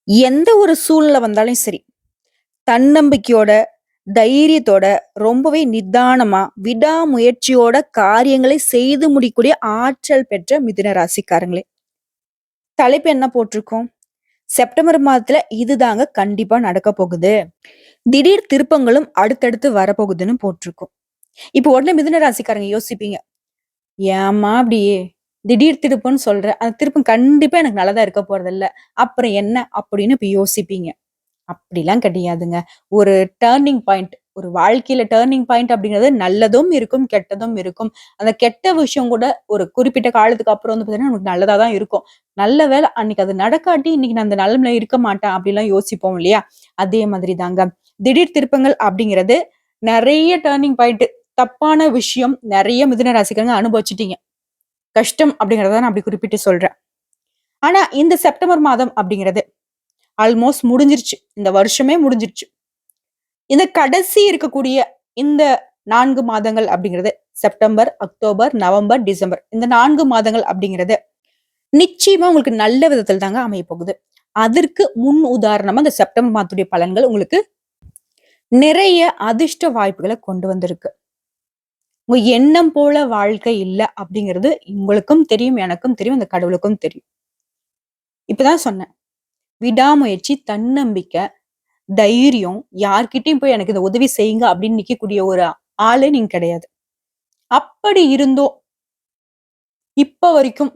எந்த ஒரு சூழ்நிலை வந்தாலும் சரி, தன்னம்பிக்கையோட, தைரியத்தோட, ரொம்பவே நிதானமா, விடாமுயற்சியோட காரியங்களை செய்து முடிக்கக்கூடிய ஆற்றல் பெற்ற மிதுன ராசிக்காரங்களே. தலைப்பு என்ன போட்டிருக்கோம்? செப்டம்பர் மாதத்துல இதுதாங்க கண்டிப்பா நடக்க போகுது. திடீர் திருப்பங்களும் அடுத்தடுத்து வரப்போகுதுன்னு போட்டிருக்கோம். இப்போ உடனே மிதுன ராசிக்காரங்க யோசிப்பீங்க. ஏம்மா அப்படியே திடீர் திருப்பம்ன்னு சொல்ற? அந்த திருப்பம் கண்டிப்பா எனக்கு நல்லதா இருக்க போறதில்ல. அப்புறம் என்ன? அப்படின்னு இப்ப யோசிப்பீங்க. அப்படிலாம் கிடையாதுங்க. ஒரு டர்னிங் பாயிண்ட். ஒரு வாழ்க்கையில டர்னிங் பாயிண்ட் அப்படிங்கிறது நல்லதும் இருக்கும், கெட்டதும் இருக்கும். அந்த கெட்ட விஷயம் கூட ஒரு குறிப்பிட்ட காலத்துக்கு அப்புறம் வந்து பார்த்தீங்கன்னா, நமக்கு நல்லதா தான் இருக்கும். நல்ல வேளை அன்னைக்கு அது நடக்காட்டி, இன்னைக்கு நான் அந்த நிலைமையில இருக்க மாட்டேன் அப்படிலாம் யோசிப்போம் இல்லையா? அதே மாதிரி தாங்க. திடீர் திருப்பங்கள் அப்படிங்கிறது நெறைய டர்னிங் பாயிண்ட் தப்பான விஷயம் நெறைய மிதுன ராசிக்காரங்க அனுபவிச்சுட்டீங்க. கஷ்டம் அப்படிங்கிறத நான் அப்படி குறிப்பிட்டு சொல்றேன். ஆனா இந்த செப்டம்பர் மாதம் அப்படிங்கிறது ஆல்மோஸ்ட் முடிஞ்சிருச்சு. இந்த வருஷமே முடிஞ்சிருச்சு. இந்த கடைசி இருக்கக்கூடிய இந்த 4 மாதங்கள் அப்படிங்கிறது செப்டம்பர், அக்டோபர், நவம்பர், டிசம்பர். இந்த 4 மாதங்கள் அப்படிங்கிறது நிச்சயமா உங்களுக்கு நல்ல விதத்தில் தாங்க அமையப் போகுது. அதற்கு முன் உதாரணமா இந்த செப்டம்பர் மாதத்துடைய பலன்கள் உங்களுக்கு நிறைய அதிர்ஷ்ட வாய்ப்புகள கொண்டு வந்திருக்கு. உங்க எண்ணம் போல வாழ்க்கை இல்ல அப்படிங்கிறது உங்களுக்கும் தெரியும், எனக்கும் தெரியும், அந்த கடவுளுக்கும் தெரியும். இப்பதான் சொன்னேன். விடாமுயற்சி, தன்னம்பிக்கை, தைரியம், யார்கிட்டயும் போய் எனக்கு இத உதவி செய்யுங்க அப்படின்னு நிக்கக்கூடிய ஒரு ஆளே நீங்க கிடையாது. அப்படி இருந்தும், இப்ப வரைக்கும்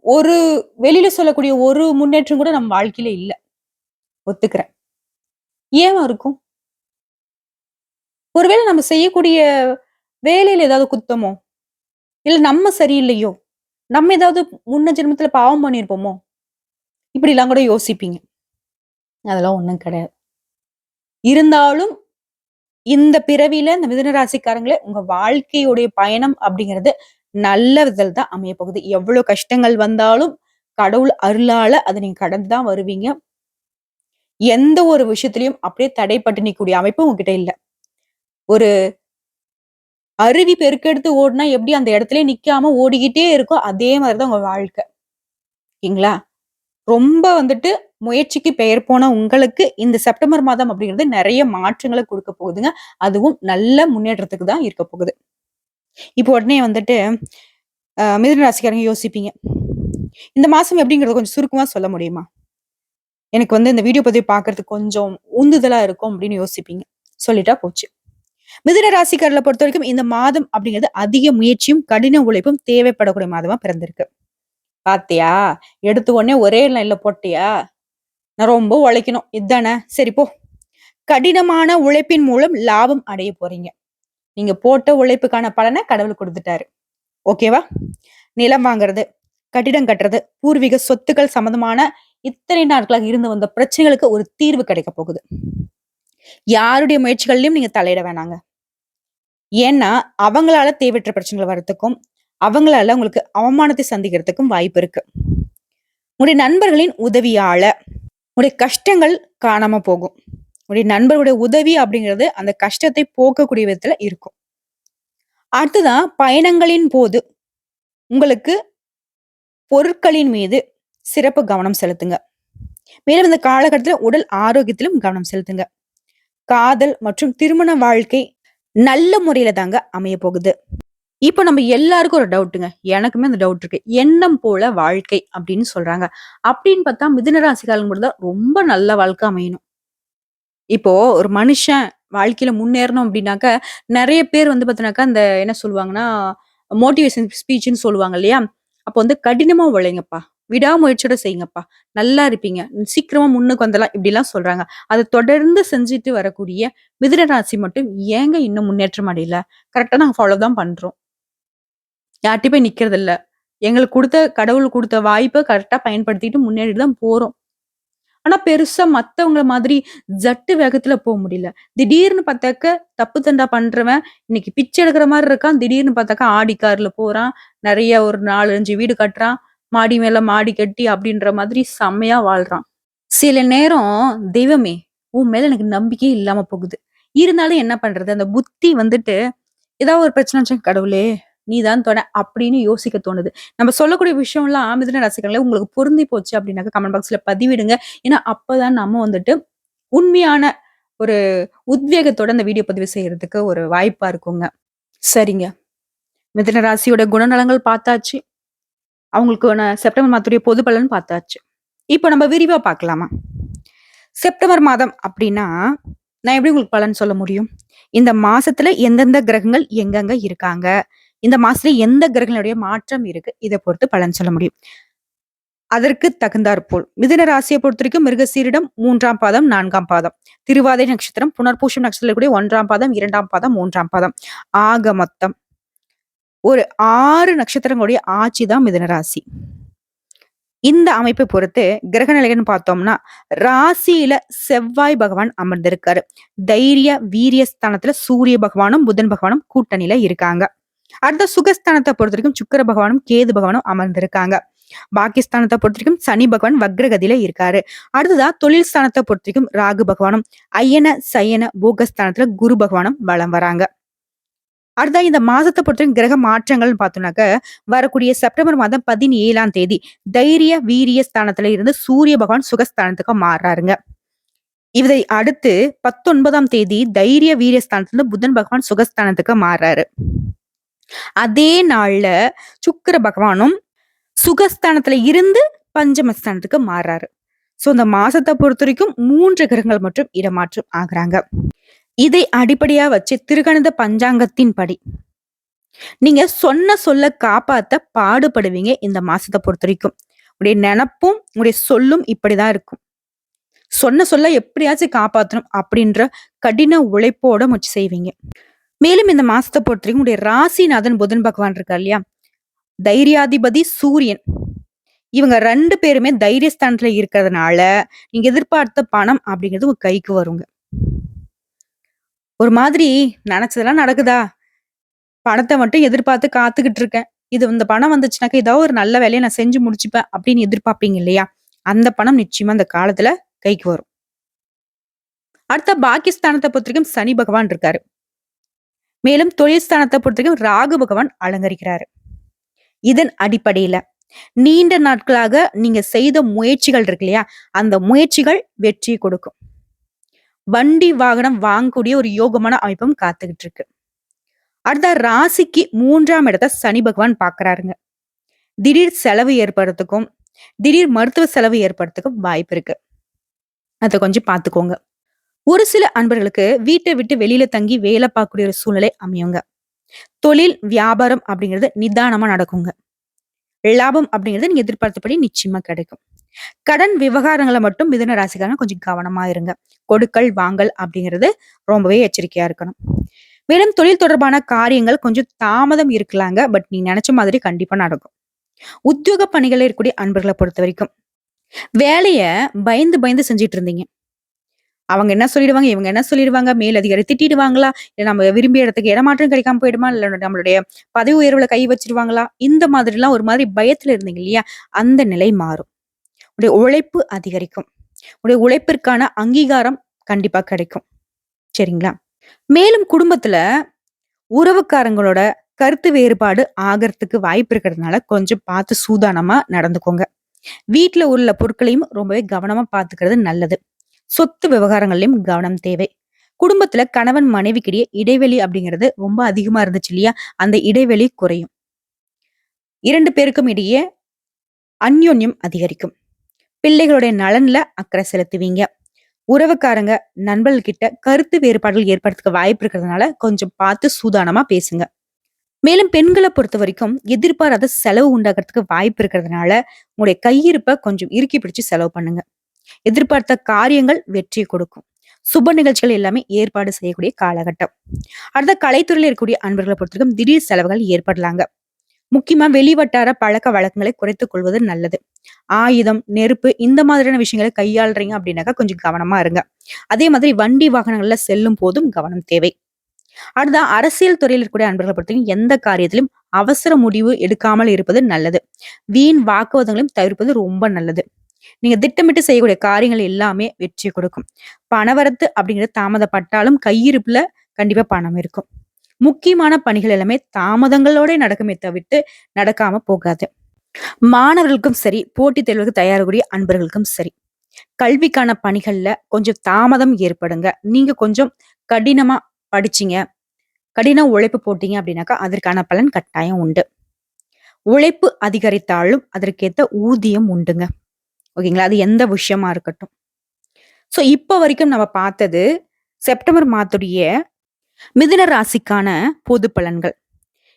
ஒரு வெளியில சொல்லக்கூடிய ஒரு முன்னேற்றம் கூட நம்ம வாழ்க்கையில இல்ல. ஒத்துக்கிறேன். ஏவா இருக்கும்? ஒருவேளை நம்ம செய்யக்கூடிய வேலையில ஏதாவது குத்தமோ? இல்ல நம்ம சரியில்லையோ? நம்ம ஏதாவது முன்ன ஜென்மத்துல பாவம் பண்ணியிருப்போமோ? இப்படிலாம் கூட யோசிப்பீங்க. அதெல்லாம் ஒண்ணும் கிடையாது. இருந்தாலும் இந்த பிறவியில இந்த மிதுன ராசிக்காரங்களே உங்க வாழ்க்கையுடைய பயணம் அப்படிங்கிறது நல்ல விதத்தில் தான் அமைய போகுது. எவ்வளவு கஷ்டங்கள் வந்தாலும் கடவுள் அருளால அத நீங்க கடந்து தான் வருவீங்க. எந்த ஒரு விஷயத்திலயும் அப்படியே தடைப்பட்டு நிக்கக்கூடிய அமைப்பு உங்ககிட்ட இல்ல. ஒரு அருவி பெருக்கெடுத்து ஓடுனா எப்படி அந்த இடத்திலேயே நிக்காம ஓடிக்கிட்டே இருக்கோ, அதே மாரி தான் உங்க வாழ்க்கை. ஓகேங்களா? ரொம்ப வந்துட்டு முயற்சிக்கு பெயர் போன உங்களுக்கு இந்த செப்டம்பர் மாதம் அப்படிங்கிறது நெறைய மாற்றங்கள குடுக்க போகுதுங்க. அதுவும் நல்ல முன்னேற்றத்துக்கு தான் இருக்க போகுது. இப்போ உடனே வந்துட்டு மிதுன ராசிக்காரங்க யோசிப்பீங்க. இந்த மாசம் எப்படிங்கிறத கொஞ்சம் சுருக்கமா சொல்ல முடியுமா? எனக்கு வந்து இந்த வீடியோ பதிவு பார்க்கறதுக்கு கொஞ்சம் உந்துதலா இருக்கும் அப்படின்னு யோசிப்பீங்க. சொல்லிட்டா போச்சு. மிதுன ராசிக்காரர்கள பொறுத்தவரைக்கும் இந்த மாதம் அப்படிங்கிறது அதிக முயற்சியும், கடின உழைப்பும் தேவைப்படக்கூடிய மாதமா பிறந்திருக்கு. பாத்தியா? எடுத்த உடனே ஒரே லைன்ல போட்டியா? நான் ரொம்ப உழைக்கணும். இதானே? சரி போ. கடினமான உழைப்பின் மூலம் லாபம் அடைய போறீங்க. நீங்க போட்ட உழைப்புக்கான பலன கடவுள் குடுத்துட்டாரு. ஓகேவா? நிலம் வாங்குறது, கட்டிடம் கட்டுறது, பூர்வீக சொத்துக்கள் சம்மந்தமான இத்தனை நாட்களாக இருந்து வந்த பிரச்சனைகளுக்கு ஒரு தீர்வு கிடைக்க போகுது. யாருடைய முயற்சிகள்லயும் நீங்க தலையிட வேணாங்க. ஏன்னா, அவங்களால தேவையற்ற பிரச்சனைகள் வரதுக்கும், அவங்களால உங்களுக்கு அவமானத்தை சந்திக்கிறதுக்கும் வாய்ப்பு இருக்கு. உங்களுடைய நண்பர்களின் உதவியால உங்களுடைய கஷ்டங்கள் காணாம போகும். உங்களுடைய நண்பர்களுடைய உதவி அப்படிங்கிறது அந்த கஷ்டத்தை போக்கக்கூடிய விதத்துல இருக்கும். அடுத்ததான் பயணங்களின் போது உங்களுக்கு பொருட்களின் மீது சிறப்பு கவனம் செலுத்துங்க. மேலும் இந்த காலகட்டத்துல உடல் ஆரோக்கியத்திலும் கவனம் செலுத்துங்க. காதல் மற்றும் திருமண வாழ்க்கை நல்ல முறையில தாங்க அமைய போகுது. இப்போ நம்ம எல்லாருக்கும் ஒரு டவுட்டுங்க. எனக்குமே அந்த டவுட் இருக்கு. எண்ணம் போல வாழ்க்கை அப்படின்னு சொல்றாங்க. அப்படின்னு பார்த்தா மிதுன ராசிக்காரங்களுக்கு மட்டும் தான் ரொம்ப நல்ல வாழ்க்கை அமையணும். இப்போ ஒரு மனுஷன் வாழ்க்கையில முன்னேறணும் அப்படின்னாக்க, நெறைய பேர் வந்து பார்த்தீங்கன்னாக்கா, அந்த என்ன சொல்லுவாங்கன்னா, மோட்டிவேஷன் ஸ்பீச்ன்னு சொல்லுவாங்க இல்லையா? அப்போ வந்து கடினமா உழைங்கப்பா. விடாமுயற்சியோட செய்யுங்கப்பா. நல்லா இருப்பீங்க. சீக்கிரமா முன்னுக்கு வந்துடலாம். இப்படிலாம் சொல்றாங்க. அத தொடர்ந்து செஞ்சுட்டு வரக்கூடிய மிதுன ராசி மட்டும் ஏங்க இன்னும் முன்னேற்றம் அடையல? கரெக்ட்டா நாங்க ஃபாலோ தான் பண்றோம். யார்ட்டயும் போய் நிக்கிறதில்ல. எங்களுக்கு குடுத்த கடவுள் குடுத்த வாய்ப்ப கரெக்ட்டா பயன்படுத்திட்டு முன்னேறிட்டு தான் போறோம். ஆனா பெருசா மத்தவங்கள மாதிரி ஜட்டு வேகத்துல முடியல. திடீர்னு பார்த்தாக்க தப்பு தண்டா பண்றவன் இன்னைக்கு பிச்சை எடுக்கிற மாரி இருக்கான். திடீர்னு பார்த்தாக்கா ஆடி கார்ல போறான். நெறைய ஒரு 4, 5 வீடு கட்டுறான். மாடி மேல மாடி கட்டி அப்படின்ற மாதிரி செம்மையா வாழ்றான். சில நேரம் தெய்வமே! உன் மேல எனக்கு நம்பிக்கையே இல்லாம போகுது. இருந்தாலும் என்ன பண்றது? அந்த புத்தி வந்துட்டு ஏதாவது ஒரு பிரச்சனை வந்துச்சுனா கடவுளே! நீதான் துணை அப்படின்னு யோசிக்க தோணுது. நம்ம சொல்லக்கூடிய விஷயம்லாம் மிதுன ராசிக்காரங்களே உங்களுக்கு பொருந்தி போச்சு அப்படின்னாக்க கமெண்ட் பாக்ஸ்ல பதிவிடுங்க. ஏன்னா அப்பதான் நம்ம வந்துட்டு உண்மையான ஒரு உத்வேகத்தோட அந்த வீடியோ பதிவு செய்யறதுக்கு ஒரு வாய்ப்பா இருக்குங்க. சரிங்க. மிதுன ராசியோட குணநலங்கள் பார்த்தாச்சு. அவங்களுக்கான செப்டம்பர் மாதத்துடைய பொது பலன் பார்த்தாச்சு. இப்ப நம்ம விரிவா பார்க்கலாமா? செப்டம்பர் மாதம் அப்படின்னா, நான் எப்படி உங்களுக்கு பலன் சொல்ல முடியும்? இந்த மாசத்துல எந்தெந்த கிரகங்கள் எங்கெங்க இருக்காங்க? இந்த மாசத்துல எந்த கிரகங்களுடைய மாற்றம் இருக்கு? இத பொறுத்து பலன் சொல்ல முடியும். அதற்கு தகுந்தாற்போல் மிதுன ராசியை பொறுத்தவரைக்கும் மிருகசீரிடம் 3ஆம் பாதம், 4ஆம் பாதம், திருவாதிரை நட்சத்திரம், புனர்பூசம் நட்சத்திரத்தில் கூடிய 1ஆம் பாதம், 2ஆம் பாதம், 3ஆம் பாதம். ஆக மொத்தம் ஒரு 6 நட்சத்திரங்களுடைய ஆட்சி தான் மிதுன ராசி. இந்த அமைப்பை பொறுத்து கிரக நிலைகள்னு பார்த்தோம்னா, ராசியில செவ்வாய் பகவான் அமர்ந்திருக்காரு. தைரிய வீரிய ஸ்தானத்துல சூரிய பகவானும் புதன் பகவானும் கூட்டணியில இருக்காங்க. அடுத்த சுகஸ்தானத்தை பொறுத்த வரைக்கும் சுக்கிர பகவானும் கேது பகவானும் அமர்ந்திருக்காங்க. பாகிஸ்தானத்தை பொறுத்த வரைக்கும் சனி பகவான் வக்ரகதியில இருக்காரு. அடுத்ததா தொழில் ஸ்தானத்தை பொறுத்த வரைக்கும் ராகு பகவானும், அயன சயன போகஸ்தானத்துல குரு பகவானும் வலம் வராங்க. அடுத்தா இந்த மாசத்தை பொறுத்த கிரக மாற்றங்கள்னு பார்த்தோம்னாக்க, வரக்கூடிய செப்டம்பர் மாதம் 17ஆம் தேதி தைரிய வீரிய ஸ்தானத்துல இருந்து சூரிய பகவான் சுகஸ்தானத்துக்கு மாறுறாருங்க. இதை அடுத்து 19ஆம் தேதி தைரிய வீரிய ஸ்தானத்துல புதன் பகவான் சுகஸ்தானத்துக்கு மாறுறாரு. அதே நாள்ல சுக்கிர பகவானும் சுகஸ்தானத்துல இருந்து பஞ்சமஸ்தானத்துக்கு மாறுறாரு. சோ இந்த மாசத்தை பொறுத்த வரைக்கும் 3 கிரகங்கள் மட்டும் இடமாற்றம் ஆகுறாங்க. இதை அடிப்படையா வச்சு திருகணித பஞ்சாங்கத்தின் படி நீங்க சொன்ன சொல்ல காப்பாத்த பாடுபடுவீங்க. இந்த மாசத்தை பொறுத்த வரைக்கும் உடைய நினப்பும் உடைய சொல்லும் இப்படிதான் இருக்கும். சொன்ன சொல்ல எப்படியாச்சும் காப்பாற்றணும் அப்படின்ற கடின உழைப்போட முயற்சி செய்வீங்க. மேலும் இந்த மாசத்தை பொறுத்த வரைக்கும் உடைய ராசிநாதன் புதன் பகவான் இருக்கார் இல்லையா, தைரியாதிபதி சூரியன், இவங்க 2 பேருமே தைரியஸ்தானத்துல இருக்கிறதுனால நீங்க எதிர்பார்த்த பணம் அப்படிங்கிறது உங்க கைக்கு வருங்க. ஒரு மாதிரி நினைச்சதெல்லாம் நடக்குதா, பணத்தை மட்டும் எதிர்பார்த்து காத்துக்கிட்டு இருக்கேன், இந்த பணம் வந்துச்சுனாக்கா ஏதாவது ஒரு நல்ல வேலையை நான் செஞ்சு முடிச்சுப்பேன் அப்படின்னு எதிர்பார்ப்பீங்க இல்லையா, அந்த பணம் நிச்சயமா அந்த காலத்துல கைக்கு வரும். அடுத்த பாகிஸ்தானத்தை பொறுத்தவரைக்கும் சனி பகவான் இருக்காரு. மேலும் தொழில் ஸ்தானத்தை பொறுத்தவரைக்கும் ராகு பகவான் அலங்கரிக்கிறாரு. இதன் அடிப்படையில நீண்ட நாட்களாக நீங்க செய்த முயற்சிகள் இருக்கு இல்லையா, அந்த முயற்சிகள் வெற்றி கொடுக்கும். வண்டி வாகனம் வாங்கக்கூடிய ஒரு யோகமான அமைப்பும் காத்துக்கிட்டு இருக்கு. அடுத்த ராசிக்கு 3ஆம் இடத்தை சனி பகவான் பாக்குறாருங்க. திடீர் செலவு ஏற்படுறதுக்கும் திடீர் மருத்துவ செலவு ஏற்படுறதுக்கும் வாய்ப்பு இருக்கு. அதை கொஞ்சம் பாத்துக்கோங்க. ஒரு சில அன்பர்களுக்கு வீட்டை விட்டு வெளியில தங்கி வேலை பார்க்கக்கூடிய ஒரு சூழ்நிலை அமையுங்க. தொழில் வியாபாரம் அப்படிங்கிறது நிதானமா நடக்குங்க. லாபம் அப்படிங்கிறது நீங்க எதிர்பார்த்தபடி நிச்சயமா கிடைக்கும். கடன் விவகாரங்களை மட்டும் மிதுன ராசிக்காரங்க கொஞ்சம் கவனமா இருங்க. கொடுக்கல் வாங்கல் அப்படிங்கிறது ரொம்பவே எச்சரிக்கையா இருக்கணும். மேலும் தொழில் தொடர்பான காரியங்கள் கொஞ்சம் தாமதம் இருக்கலாங்க. பட் நீங்க நினைச்ச மாதிரி கண்டிப்பா நடக்கும். உத்தியோக பணிகள் இருக்கக்கூடிய அன்பர்களை பொறுத்த வரைக்கும் வேலைய பயந்து பயந்து செஞ்சிட்டு இருந்தீங்க. அவங்க என்ன சொல்லிடுவாங்க, இவங்க என்ன சொல்லிடுவாங்க, மேலதிகாரி திட்டிடுவாங்களா, இல்ல நம்ம விரும்பிய இடத்துக்கு இடமாற்றம் கிடைக்காம போயிடுமா, இல்ல நம்மளுடைய பதவி உயர்வுல கை வச்சிருவாங்களா, இந்த மாதிரி எல்லாம் ஒரு மாதிரி பயத்துல இருந்தீங்க இல்லையா, அந்த நிலை மாறும். உடைய உழைப்பு அதிகரிக்கும். உடைய உழைப்பிற்கான அங்கீகாரம் கண்டிப்பா கிடைக்கும். சரிங்களா? மேலும் குடும்பத்துல உறவுக்காரங்களோட கருத்து வேறுபாடு ஆகிறதுக்கு வாய்ப்பு இருக்கிறதுனால கொஞ்சம் பார்த்து சூதானமா நடந்துக்கோங்க. வீட்டுல உள்ள பொருட்களையும் ரொம்பவே கவனமா பாத்துக்கிறது நல்லது. சொத்து விவகாரங்களையும் கவனம் தேவை. குடும்பத்துல கணவன் மனைவிக்கிடையே இடைவெளி அப்படிங்கிறது ரொம்ப அதிகமா இருந்துச்சு இல்லையா, அந்த இடைவெளி குறையும். 2 பேருக்கும் இடையே அந்யோன்யம் அதிகரிக்கும். பிள்ளைகளுடைய நலன்ல அக்கறை செலுத்துவீங்க. உறவுக்காரங்க நண்பர்கள் கிட்ட கருத்து வேறுபாடுகள் ஏற்படுறதுக்கு வாய்ப்பு இருக்கிறதுனால கொஞ்சம் பார்த்து சூதானமா பேசுங்க. மேலும் பெண்களை பொறுத்த வரைக்கும் எதிர்பாராத செலவு உண்டாகிறதுக்கு வாய்ப்பு இருக்கிறதுனால உங்களுடைய கையிருப்பை கொஞ்சம் இறுக்கி பிடிச்சு செலவு பண்ணுங்க. எதிர்பார்த்த காரியங்கள் வெற்றி கொடுக்கும். சுப நிகழ்ச்சிகள் எல்லாமே ஏற்பாடு செய்யக்கூடிய காலகட்டம். அடுத்த கலைத்துறையில் இருக்கக்கூடிய அன்பர்களை பொறுத்தவரைக்கும் திடீர் செலவுகள் ஏற்படலாங்க. முக்கியமா வெளிவட்டார பழக்க வழக்கங்களை குறைத்துக் கொள்வது நல்லது. ஆயுதம், நெருப்பு இந்த மாதிரியான விஷயங்களை கையாளுறீங்க அப்படின்னாக்கா கொஞ்சம் கவனமா இருங்க. அதே மாதிரி வண்டி வாகனங்கள்ல செல்லும் போதும் கவனம் தேவை. அடுத்த அரசியல் துறையில் இருக்கக்கூடிய அன்பர்களை பொறுத்தவரைக்கும் எந்த காரியத்திலும் அவசர முடிவு எடுக்காமல் இருப்பது நல்லது. வீண் வாக்குவாதங்களையும் தவிர்ப்பது ரொம்ப நல்லது. நீங்க திட்டமிட்டு செய்யக்கூடிய காரியங்கள் எல்லாமே வெற்றி கொடுக்கும். பணவரத்து அப்படிங்கிறது தாமதப்பட்டாலும் கையிருப்புல கண்டிப்பா பணம் இருக்கும். முக்கியமான பணிகள் எல்லாமே தாமதங்களோட நடக்குமே தவிர்த்து நடக்காம போகாது. மாணவர்களுக்கும் சரி, போட்டித் தேர்வுக்கு தயாராகக்கூடிய அன்பர்களுக்கும் சரி, கல்விக்கான பணிகள்ல கொஞ்சம் தாமதம் ஏற்படுங்க. நீங்க கொஞ்சம் கடினமா படிச்சீங்க, கடின உழைப்பு போட்டீங்க அப்படின்னாக்கா, அதற்கான பலன் கட்டாயம் உண்டு. உழைப்பு அதிகரித்தாலும் அதற்கேத்த ஊதியம் உண்டுங்க. ஓகேங்களா? அது எந்த விஷயமா இருக்கட்டும். சோ இப்ப வரைக்கும் நம்ம பார்த்தது செப்டம்பர் மாதத்துடைய மிதுன ராசிக்கான பொது பலன்கள்.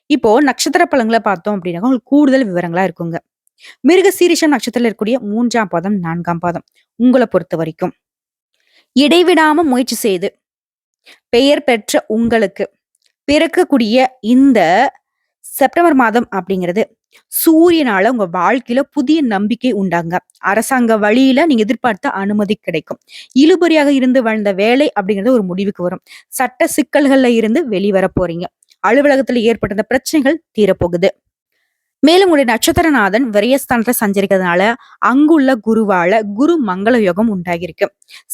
இப்போ நட்சத்திர பலன்கள பார்த்தோம் அப்படின்னா, உங்களுக்கு கூடுதல் விவரங்களா இருக்குங்க. மிருகசீரிஷம் நட்சத்திரத்துல இருக்கக்கூடிய 3ஆம் பாதம், 4ஆம் பாதம் உங்கள பொறுத்தவரைக்கும் இடைவிடாம முயற்சி செய்து பெயர் பெற்ற உங்களுக்கு பிறக்கக்கூடிய இந்த செப்டம்பர் மாதம் அப்படிங்கிறது சூரியனால உங்க வாழ்க்கையில புதிய நம்பிக்கை உண்டாங்க. அரசாங்க வழியில நீங்க எதிர்பார்த்த அனுமதி கிடைக்கும். இழுபறியாக இருந்து வாழ்ந்த வேலை அப்படிங்கிறது ஒரு முடிவுக்கு வரும். சட்ட சிக்கல்கள்ல இருந்து வெளிவர போறீங்க. அலுவலகத்துல ஏற்பட்ட பிரச்சனைகள் தீரப்போகுது. மேலும் உங்களுடைய நட்சத்திரநாதன் விரயஸ்தானத்துல சஞ்சரிக்கிறதுனால அங்குள்ள குருவால குரு மங்கள யோகம் உண்டாகிருக்கு.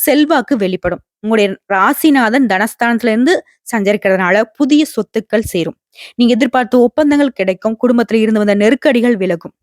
செல்வாக்கு வெளிப்படும். உங்களுடைய ராசிநாதன் தனஸ்தானத்துல இருந்து சஞ்சரிக்கிறதுனால புதிய சொத்துக்கள் சேரும். நீங்க எதிர்பார்த்த ஒப்பந்தங்கள் கிடைக்கும். குடும்பத்துல இருந்து வந்த நெருக்கடிகள் விலகும்.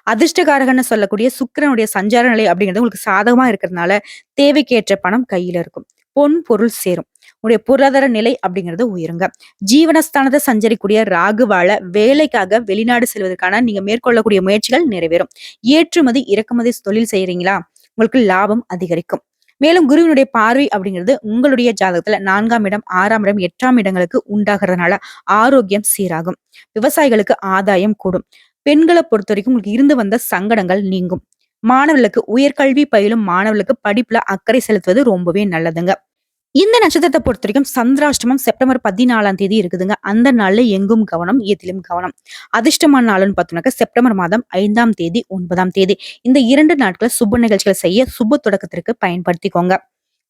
அதிர்ஷ்டகாரகன்னு சொல்லக்கூடிய சுக்கிரனுடைய சஞ்சார நிலை அப்படிங்கிறது உங்களுக்கு சாதகமா இருக்கிறதுனால தேவைக்கேற்ற பணம் கையில இருக்கும். பொன் பொருள் சேரும். உங்களுடைய பொருளாதார நிலை அப்படிங்கிறது உயருங்க. ஜீவனஸ்தானத்தை சஞ்சரிக்கூடிய ராகுவால வேலைக்காக வெளிநாடு செல்வதற்கான நீங்க மேற்கொள்ளக்கூடிய முயற்சிகள் நிறைவேறும். ஏற்றுமதி இறக்குமதி தொழில் செய்யறீங்களா? உங்களுக்கு லாபம் அதிகரிக்கும். மேலும் குருவினுடைய பார்வை அப்படிங்கிறது உங்களுடைய ஜாதகத்துல 4ஆம் இடம், 6ஆம் இடம், 8ஆம் இடங்களுக்கு உண்டாகிறதுனால ஆரோக்கியம் சீராகும். விவசாயிகளுக்கு ஆதாயம் கூடும். பெண்களை பொறுத்த வரைக்கும் உங்களுக்கு இருந்து வந்த சங்கடங்கள் நீங்கும். மாணவர்களுக்கு உயர்கல்வி பயிலும் மாணவர்களுக்கு படிப்புல அக்கறை செலுத்துவது ரொம்பவே நல்லதுங்க. இந்த நட்சத்திரத்தை பொறுத்த வரைக்கும் சந்திராஷ்டமம் செப்டம்பர் 14ஆம் தேதி இருக்குதுங்க. அந்த நாள்ல எங்கும் கவனம், எதிலும் கவனம். அதிர்ஷ்டமான நாள்னு பார்த்தோம்னாக்க செப்டம்பர் மாதம் 5ஆம் தேதி, 9ஆம் தேதி. இந்த 2 நாட்கள் சுப நிகழ்ச்சிகள் செய்ய சுப தொடக்கத்திற்கு பயன்படுத்திக்கோங்க.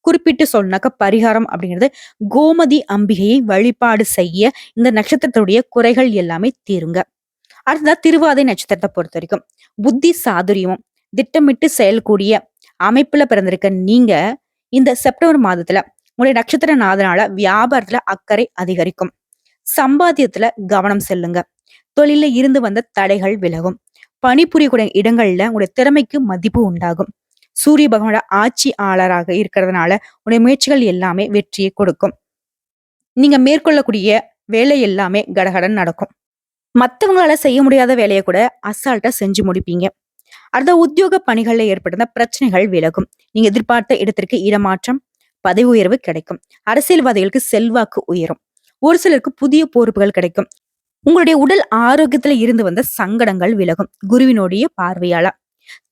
குறிப்பிட்டு சொன்னாக்க பரிகாரம் அப்படிங்கிறது கோமதி அம்பிகையை வழிபாடு செய்ய இந்த நட்சத்திரத்துடைய குறைகள் எல்லாமே தீருங்க. அடுத்ததா திருவாதை நட்சத்திரத்தை பொறுத்த வரைக்கும் புத்தி சாதுரியமும் திட்டமிட்டு செயல்கூடிய அமைப்புல பிறந்திருக்க நீங்க இந்த செப்டம்பர் மாதத்துல உங்களுடைய நட்சத்திர நாதனால வியாபாரத்துல அக்கறை அதிகரிக்கும். சம்பாத்தியத்துல கவனம் செல்லுங்க. தொழில இருந்து வந்த தடைகள் விலகும். பணிபுரியக்கூடிய இடங்கள்ல உங்களுடைய திறமைக்கு மதிப்பு உண்டாகும். சூரிய பகவானோட ஆட்சி ஆளராக இருக்கிறதுனால உங்களுடைய முயற்சிகள் எல்லாமே வெற்றியை கொடுக்கும். நீங்க மேற்கொள்ளக்கூடிய வேலை எல்லாமே கடகடன் நடக்கும். மத்தவங்களால செய்ய முடியாத வேலையை கூட அசால்ட்டா செஞ்சு முடிப்பீங்க. அடுத்த உத்தியோக பணிகள்ல ஏற்பட்ட பிரச்சனைகள் விலகும். நீங்க எதிர்பார்த்த இடத்திற்கு இடமாற்றம், பதவி உயர்வு கிடைக்கும். அரசியல்வாதிகளுக்கு செல்வாக்கு உயரும். ஒரு சிலருக்கு புதிய பொறுப்புகள் கிடைக்கும். உங்களுடைய உடல் ஆரோக்கியத்துல இருந்து வந்த சங்கடங்கள் விலகும். குருவினுடைய பார்வையால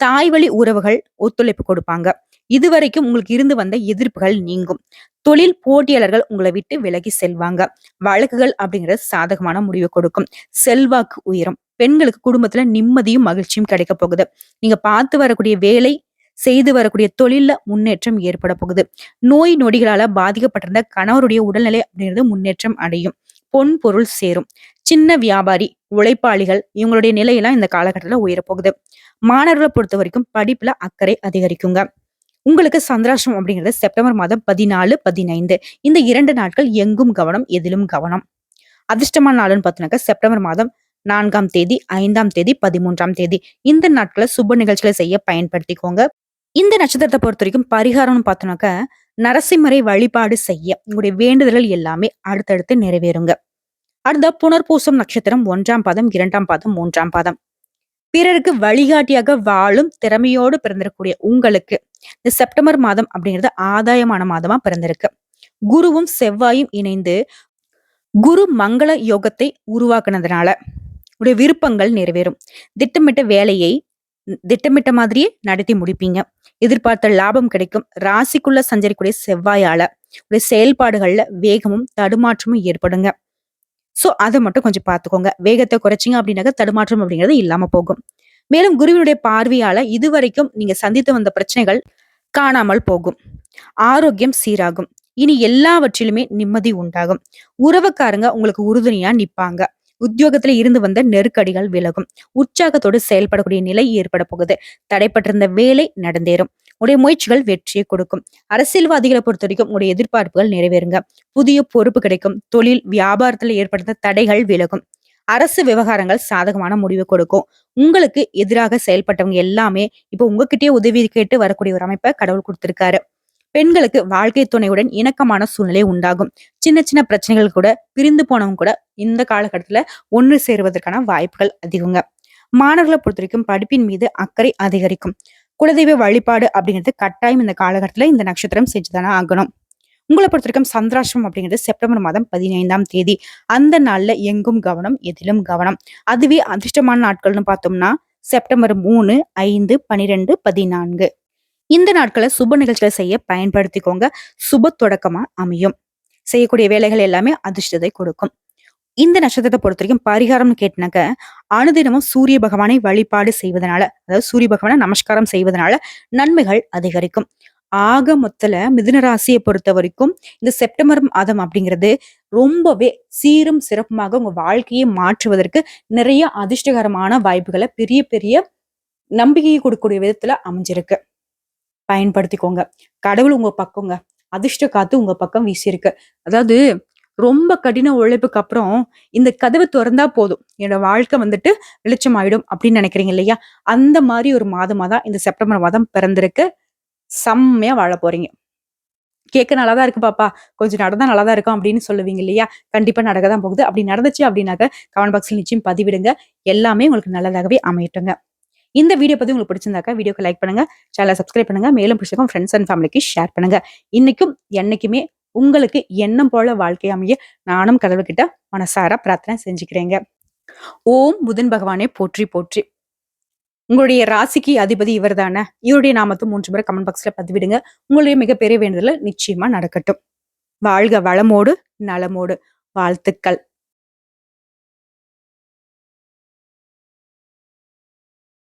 தாய் வழி உறவுகள் ஒத்துழைப்பு கொடுப்பாங்க. இதுவரைக்கும் உங்களுக்கு இருந்து வந்த எதிர்ப்புகள் நீங்கும். தொழில் போட்டியாளர்கள் உங்களை விட்டு விலகி செல்வாங்க. வழக்குகள் அப்படிங்கிறது சாதகமான முடிவு கொடுக்கும். செல்வாக்கு உயரும். பெண்களுக்கு குடும்பத்துல நிம்மதியும் மகிழ்ச்சியும் கிடைக்க போகுது. நீங்க பார்த்து வரக்கூடிய வேலை, செய்து வரக்கூடிய தொழில்ல முன்னேற்றம் ஏற்பட போகுது. நோய் நொடிகளால பாதிக்கப்பட்டிருந்த கணவருடைய உடல்நிலை அப்படிங்கிறது முன்னேற்றம் அடையும். பொன் பொருள் சேரும். சின்ன வியாபாரி, உழைப்பாளிகள் இவங்களுடைய நிலையெல்லாம் இந்த காலகட்டத்துல உயரப்போகுது. மாணவர்களை பொறுத்த வரைக்கும் படிப்புல அக்கறை அதிகரிக்குங்க. உங்களுக்கு சந்திராஷ்டிரம் அப்படிங்கிறது செப்டம்பர் மாதம் 14, 15 இந்த 2 நாட்கள் எங்கும் கவனம், எதிலும் கவனம். அதிர்ஷ்டமான நாள்னு பார்த்தோம்னாக்க செப்டம்பர் மாதம் 4ஆம் தேதி, 5ஆம் தேதி, 13ஆம் தேதி இந்த நாட்களை சுப நிகழ்ச்சிகளை செய்ய பயன்படுத்திக்கோங்க. இந்த நட்சத்திரத்தை பொறுத்த வரைக்கும் பரிகாரம்னு பார்த்தோம்னாக்க நரசிம்மரை வழிபாடு செய்ய உங்களுடைய வேண்டுதல்கள் எல்லாமே அடுத்தடுத்து நிறைவேறுங்க. அடுத்த புனர்பூசம் நட்சத்திரம் 1ஆம் பாதம், 2ஆம் பாதம், 3ஆம் பாதம். பிறருக்கு வழிகாட்டியாக வாழும் திறமையோடு பிறந்திருக்கக்கூடிய உங்களுக்கு இந்த செப்டம்பர் மாதம் அப்படிங்கிறது ஆதாயமான மாதமா பிறந்திருக்கு. குருவும் செவ்வாயும் இணைந்து குரு மங்கள யோகத்தை உருவாக்குனதுனால உடைய விருப்பங்கள் நிறைவேறும். திட்டமிட்ட வேலையை திட்டமிட்ட மாதிரியே நடத்தி முடிப்பீங்க. எதிர்பார்த்த லாபம் கிடைக்கும். ராசிக்குள்ள சஞ்சரிக்கூடிய செவ்வாயால உடைய செயல்பாடுகள்ல வேகமும் தடுமாற்றமும் ஏற்படுங்க. சோ அதை மட்டும் கொஞ்சம் பார்த்துக்கோங்க. வேகத்தை குறைச்சிங்க அப்படின்னாக்க தடுமாற்றம் அப்படிங்கிறது இல்லாம போகும். மேலும் குருவினுடைய பார்வையால இதுவரைக்கும் நீங்க சந்தித்து வந்த பிரச்சனைகள் காணாமல் போகும். ஆரோக்கியம் சீராகும். இனி எல்லாவற்றிலுமே நிம்மதி உண்டாகும். உறவுக்காரங்க உங்களுக்கு உறுதுணையா நிப்பாங்க. உத்தியோகத்துல இருந்து வந்த நெருக்கடிகள் விலகும். உற்சாகத்தோடு செயல்படக்கூடிய நிலை ஏற்பட போகுது. தடைப்பட்டிருந்த வேலை நடந்தேறும். உங்களுடைய முயற்சிகள் வெற்றியை கொடுக்கும். அரசியல்வாதிகளை பொறுத்த வரைக்கும் உங்களுடைய எதிர்பார்ப்புகள் நிறைவேறுங்க. புதிய பொறுப்பு கிடைக்கும். தொழில் வியாபாரத்துல ஏற்படுத்த தடைகள் விலகும். அரசு விவகாரங்கள் சாதகமான முடிவு கொடுக்கும். உங்களுக்கு எதிராக செயல்பட்டவங்க எல்லாமே இப்போ உங்ககிட்டயே உதவி கேட்டு வரக்கூடிய ஒரு அமைப்பை கடவுள் கொடுத்திருக்காரு. பெண்களுக்கு வாழ்க்கை துணையுடன் இணக்கமான சூழ்நிலை உண்டாகும். சின்ன சின்ன பிரச்சனைகள் கூட பிரிந்து போனவங்க கூட இந்த காலகட்டத்துல ஒன்று சேருவதற்கான வாய்ப்புகள் அதிகங்க. மாணவர்களை பொறுத்த வரைக்கும் படிப்பின் மீது அக்கறை அதிகரிக்கும். குலதெய்வ வழிபாடு அப்படிங்கிறது கட்டாயம் இந்த காலகட்டத்துல இந்த நட்சத்திரம் செஞ்சுதானே ஆகணும். உங்களை பொறுத்த வரைக்கும் சந்திராஷ்டிரம் அப்படிங்கிறது செப்டம்பர் மாதம் 15ஆம் தேதி. அந்த நாள்ல எங்கும் கவனம், எதிலும் கவனம். அதுவே அதிர்ஷ்டமான நாட்கள்னு பார்த்தோம்னா செப்டம்பர் 3, 5, 12, 14. இந்த நாட்களை சுப நிகழ்ச்சிகளை செய்ய பயன்படுத்திக்கோங்க. சுப தொடக்கமா அமையும். செய்யக்கூடிய வேலைகள் எல்லாமே அதிர்ஷ்டத்தை கொடுக்கும். இந்த நட்சத்திரத்தை பொறுத்த வரைக்கும் பரிகாரம்னு கேட்டினாக்க, அனுதினமும் சூரிய பகவானை வழிபாடு செய்வதனால, அதாவது சூரிய பகவானை நமஸ்காரம் செய்வதனால நன்மைகள் அதிகரிக்கும். ஆக மொத்தல மிதுன ராசியை பொறுத்த வரைக்கும் இந்த செப்டம்பர் மாதம் அப்படிங்கிறது ரொம்பவே சீரும் சிறப்புமாக உங்க வாழ்க்கையை மாற்றுவதற்கு நிறைய அதிர்ஷ்டகரமான வாய்ப்புகளை பெரிய பெரிய நம்பிக்கையை கொடுக்கக்கூடிய விதத்துல அமைஞ்சிருக்கு. பயன்படுத்திக்கோங்க. கடவுள் உங்க பக்கங்க. அதிர்ஷ்ட காத்து உங்க பக்கம் வீசியிருக்கு. அதாவது ரொம்ப கடின உழைப்புக்கு அப்புறம் இந்த கதவு திறந்தா போதும் என்னோட வாழ்க்கை வந்துட்டு வெளிச்சமாயிடும் அப்படின்னு நினைக்கிறீங்க இல்லையா? அந்த மாதிரி ஒரு மாதமா தான் இந்த செப்டம்பர் மாதம் பிறந்திருக்கு. செம்மையா வாழ போறீங்க. கேட்க நல்லாதான் இருக்கு பாப்பா, கொஞ்சம் நடந்தா நல்லாதான் இருக்கும் அப்படின்னு சொல்லுவீங்க இல்லையா? கண்டிப்பா நடக்கதான் போகுது. அப்படி நடந்துச்சு அப்படின்னாக்க கமெண்ட் பாக்ஸ்ல நிச்சயம் பதிவிடுங்க. எல்லாமே உங்களுக்கு நல்லதாகவே அமையட்டுங்க. இந்த வீடியோ பத்தி உங்களுக்கு பிடிச்சிருந்தாக்கா வீடியோக்கு லைக் பண்ணுங்க, சேனலை சப்ஸ்கிரைப் பண்ணுங்க, மேலும் பிடிச்சிருக்கும் ஃப்ரெண்ட்ஸ் அண்ட் ஃபேமிலிக்கு ஷேர் பண்ணுங்க. இன்னைக்கும் என்னைக்குமே உங்களுக்கு எண்ணம் போல வாழ்க்கை அமைய நானும் கடவுள்கிட்ட மனசார பிரார்த்தனை செஞ்சுக்கிறேங்க. ஓம் புதன் பகவானே போற்றி போற்றி. உங்களுடைய ராசிக்கு அதிபதி இவர்தானே. இவருடைய நாமத்தை 3 முறை கமெண்ட் பாக்ஸ்ல பதிவிடுங்க. உங்களுடைய மிகப்பெரிய வேண்டுதல் நிச்சயமா நடக்கட்டும். வாழ்க வளமோடு நலமோடு. வாழ்த்துக்கள்.